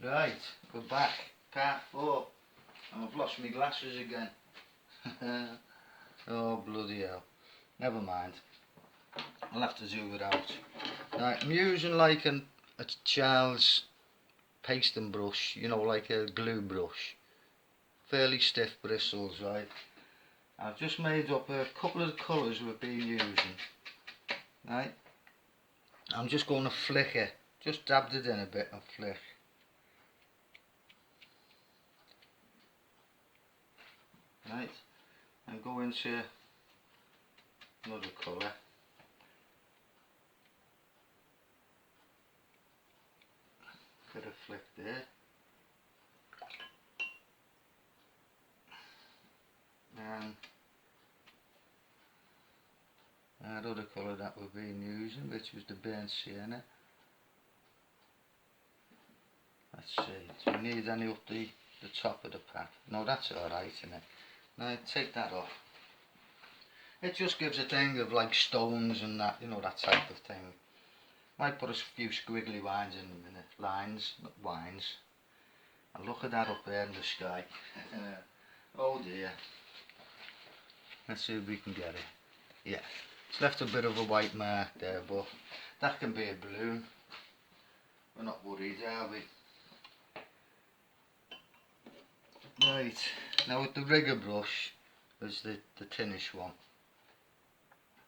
Right, we're back. Part 4. And I've lost my glasses again. Oh, bloody hell. Never mind. I'll have to zoom it out. Right, I'm using like a child's pasting brush, you know, like a glue brush. Fairly stiff bristles, right? I've just made up a couple of the colours we've been using. Right? I'm just going to flick it. Just dabbed it in a bit and flick. Right? And go into another colour. Get a flick there. And that other colour that we've been using, which was the burnt sienna. Let's see, do we need any up the top of the pack? No, that's alright, isn't it? Now take that off. It just gives a thing of like stones and that, you know, that type of thing. Might put a few squiggly lines in a minute. Lines, not wines. And look at that up there in the sky. Oh dear. Let's see if we can get it. Yeah, it's left a bit of a white mark there, but that can be a balloon. We're not worried, are we? Right, now with the rigger brush, there's the tinnish one.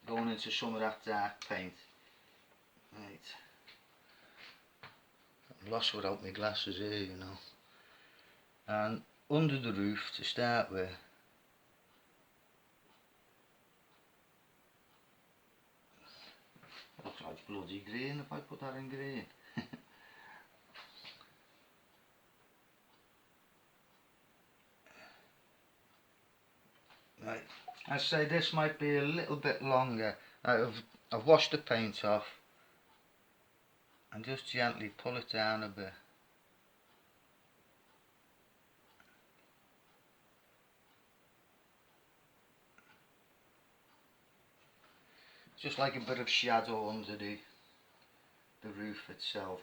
Going into some of that dark paint. Right. I'm lost without my glasses here, you know. And under the roof to start with, looks like bloody green if I put that in green. Right, I say this might be a little bit longer. I've washed the paint off and just gently pull it down a bit. Just like a bit of shadow under the roof itself.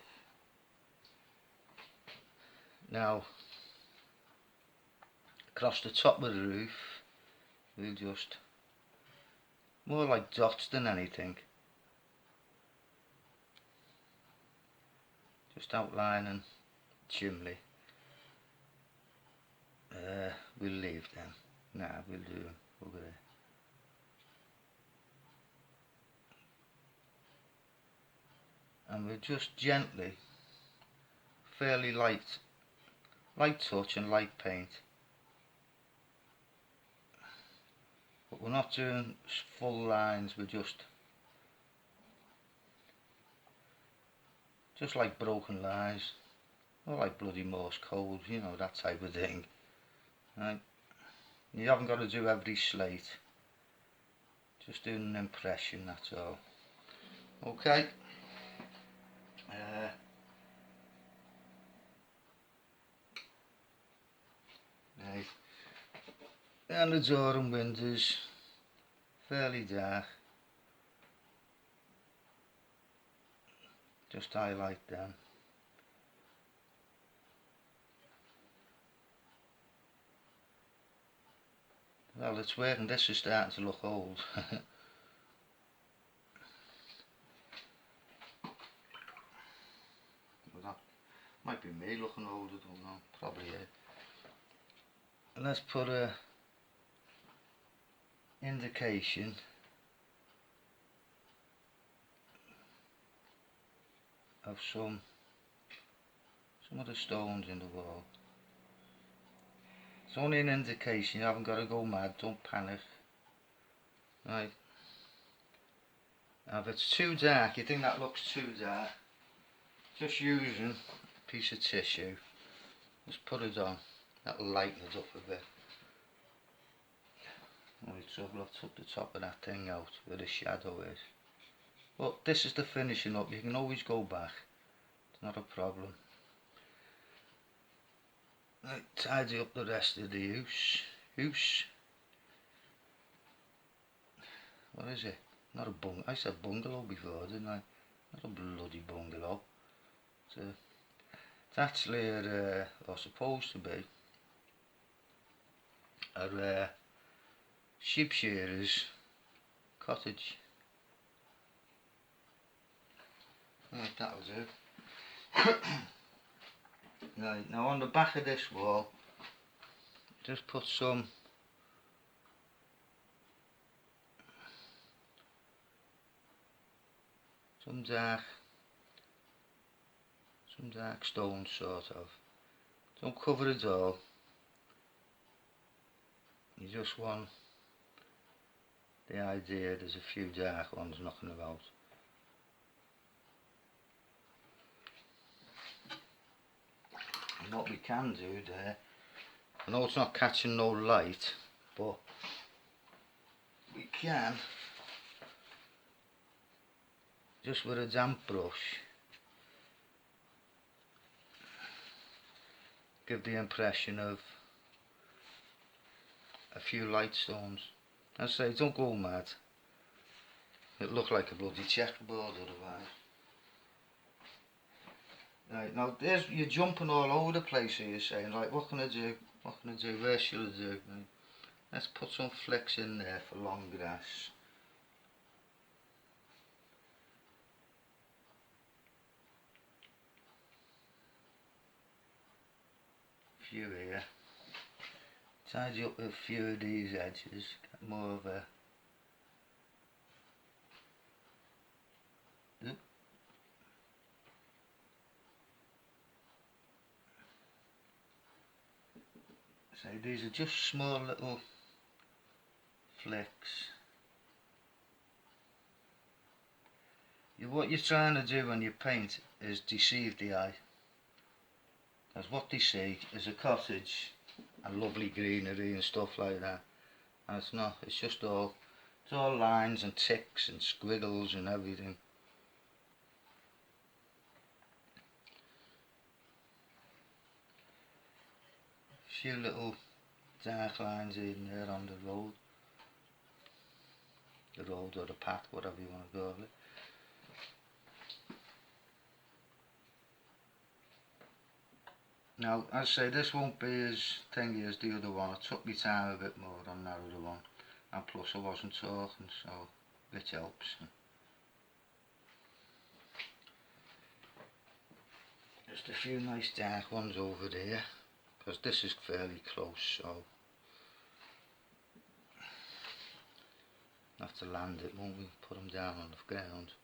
Now across the top of the roof we'll just, more like dots than anything, just outlining chimney. We'll leave them. Nah, we'll do them over there. And we'll just gently, fairly light touch and light paint. But we're not doing full lines, we're just like broken lines, or like bloody Morse code, you know, that type of thing. Right? You haven't got to do every slate, just doing an impression, that's all. Okay. Right. And the door and windows, fairly dark. Just highlight them. Well, it's working. This is starting to look old. Well, that might be me looking old, I don't know. Probably it. And let's put a indication of some of the stones in the wall. It's only an indication, you haven't got to go mad, don't panic. Right. Now if it's too dark, you think that looks too dark, just using a piece of tissue, just put it on, that'll lighten it up a bit. Only trouble, I've took the top of that thing out where the shadow is. But this is the finishing up, you can always go back, it's not a problem. Right, tidy up the rest of the house. What is it? Not a bungalow. I said bungalow before, didn't I? Not a bloody bungalow. It's It's actually or supposed to be, a sheep shearer's cottage. Right, that'll do. Right, now on the back of this wall, just put some dark stones, sort of. Don't cover it all. You just want the idea there's a few dark ones knocking about. And what we can do there, I know it's not catching no light, but we can, just with a damp brush, give the impression of a few light stones. I say, don't go mad. It'll look like a bloody checkerboard otherwise. Right, now there's, you're jumping all over the place here, you're saying, right, what can I do? What can I do? Where should I do? Right. Let's put some flicks in there for long grass. A few here. Tidy up a few of these edges, get more of a so these are just small little flicks. What you're trying to do when you paint is deceive the eye, because what they see is a cottage and lovely greenery and stuff like that, and it's not. It's just all, it's all lines and ticks and squiggles and everything. A few little dark lines in there on the road or the path, whatever you want to call it. Now, as I say, this won't be as thingy as the other one. I took my time a bit more on that other one, and plus I wasn't talking, so it helps. Just a few nice dark ones over there, because this is fairly close, so have to land it, won't we? Put them down on the ground.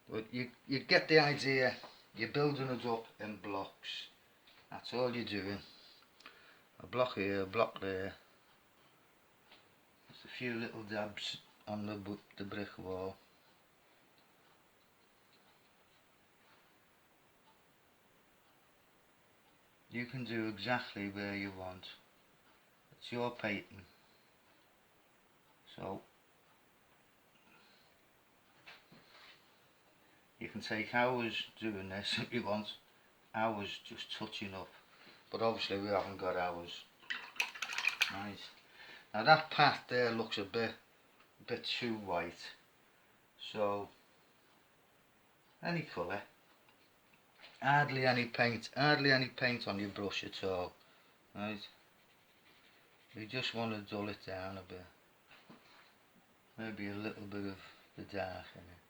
But you get the idea. You're building it up in blocks. That's all you're doing. A block here, a block there. Just a few little dabs on the brick wall. You can do exactly where you want. It's your painting. So you can take hours doing this if you want. Hours just touching up. But obviously we haven't got hours. Right. Now that path there looks a bit too white. So any colour. Hardly any paint on your brush at all. Right. You just want to dull it down a bit. Maybe a little bit of the dark in it.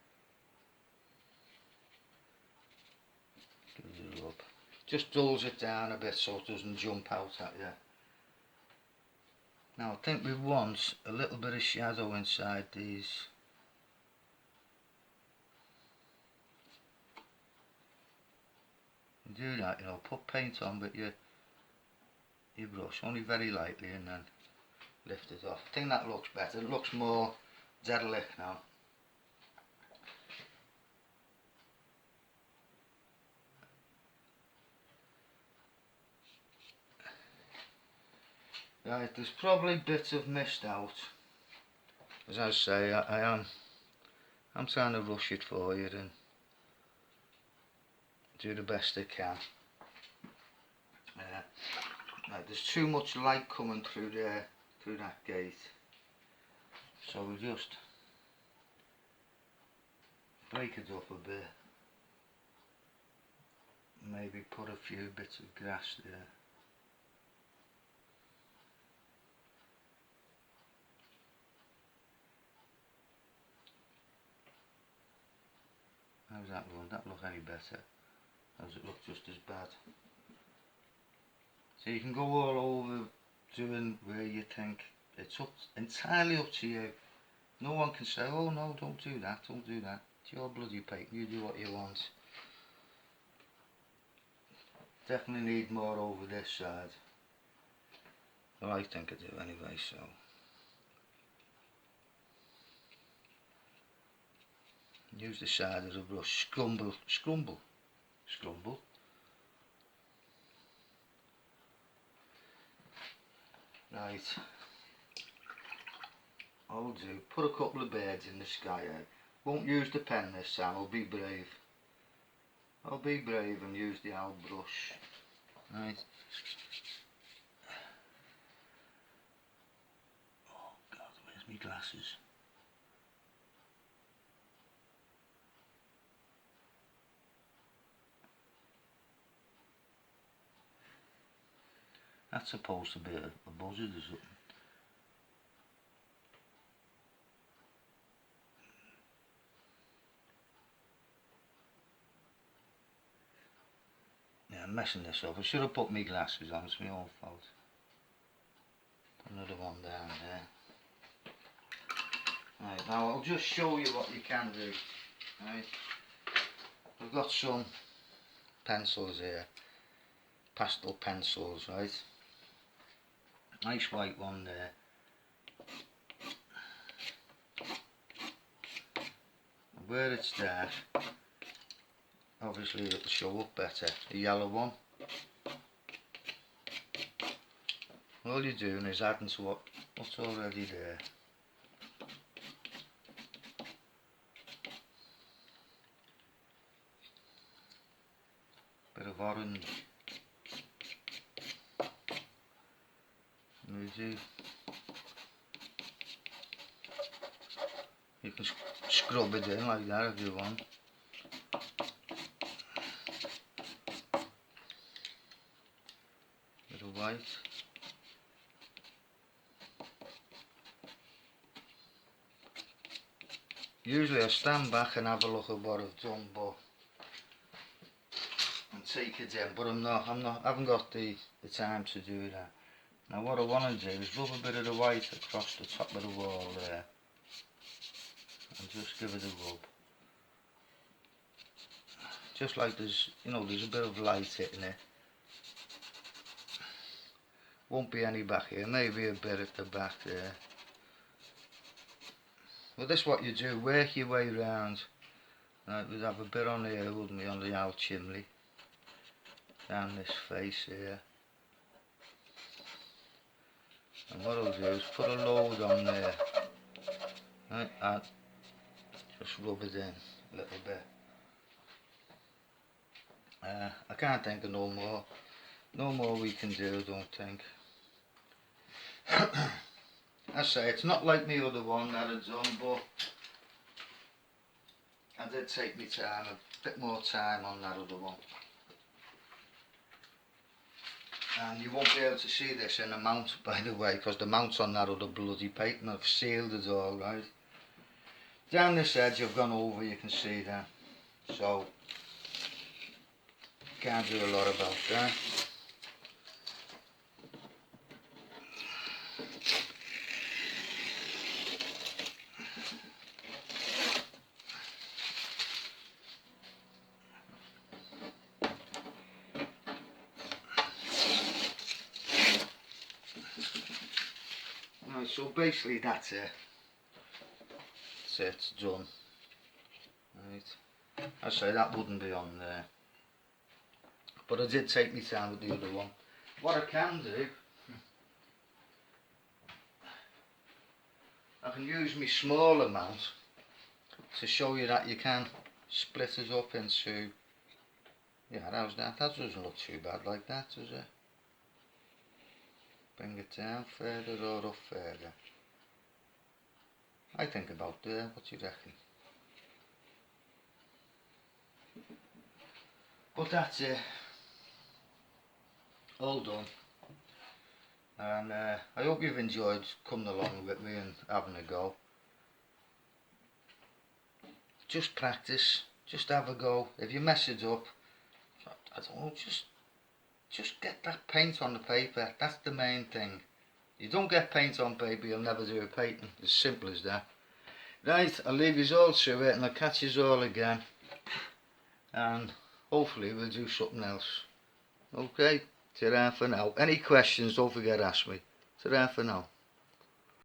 Gives it a rub. Just dulls it down a bit so it doesn't jump out at you. Now I think we want a little bit of shadow inside these. You do that, you know, put paint on with your brush, only very lightly, and then lift it off. I think that looks better. It looks more derelict now. Right, there's probably bits of mist out. As I say, I'm trying to rush it for you and do the best I can. Right, there's too much light coming through there, through that gate. So we just break it up a bit. Maybe put a few bits of grass there. How's that going? That look any better? Does it look just as bad? So you can go all over doing where you think. It's entirely up to you. No one can say, oh no, don't do that, don't do that. It's your bloody paint, you do what you want. Definitely need more over this side. Well, I think I do anyway, so. Use the side of the brush, scrumble. Right. I'll do, put a couple of birds in the sky out. Won't use the pen this time, I'll be brave. I'll be brave and use the old brush. Right. Oh God, where's my glasses? That's supposed to be a buzzard or something. Yeah, I'm messing this up. I should have put my glasses on, it's my own fault. Put another one down there. Right, now I'll just show you what you can do. Right. I've got some pencils here. Pastel pencils, right? Nice white one there. Where it's dark, obviously it'll show up better. The yellow one. All you're doing is adding to what's already there. Bit of orange. You can scrub it in like that if you want. Bit of white. Usually I stand back and have a look at what I've done, and take it in, but I haven't got the time to do that. Now what I want to do is rub a bit of the white across the top of the wall there, and just give it a rub. Just like there's a bit of light hitting it. Won't be any back here, maybe a bit at the back there. Well, this is what you do, work your way round. We'd have a bit on here, wouldn't we, on the old chimney. Down this face here. And what I'll do is put a load on there. Right, and just rub it in a little bit. I can't think of no more we can do, I don't think. I say, it's not like my other one that I'd done, but I did take me time, a bit more time on that other one. And you won't be able to see this in the mount, by the way, because the mount's on that other bloody paper, I've sealed it all, right? Down this edge I've gone over, you can see that. So, can't do a lot about that. Right, so basically that's it. It's done. Right. I say that wouldn't be on there. But I did take my time with the other one. What I can do, I can use my small amount to show you that you can split it up into, yeah, how's that? That doesn't look too bad like that, does it? Bring it down further or up further. I think about there, what do you reckon? But that's it. All done. And I hope you've enjoyed coming along with me and having a go. Just practice, just have a go. If you mess it up, I don't know, just get that paint on the paper. That's the main thing. You don't get paint on paper, you'll never do a painting. As simple as that. Right, I'll leave you all to it and I'll catch you all again. And hopefully we'll do something else. Okay, ta-ra for now. Any questions, don't forget to ask me. Ta-ra for now.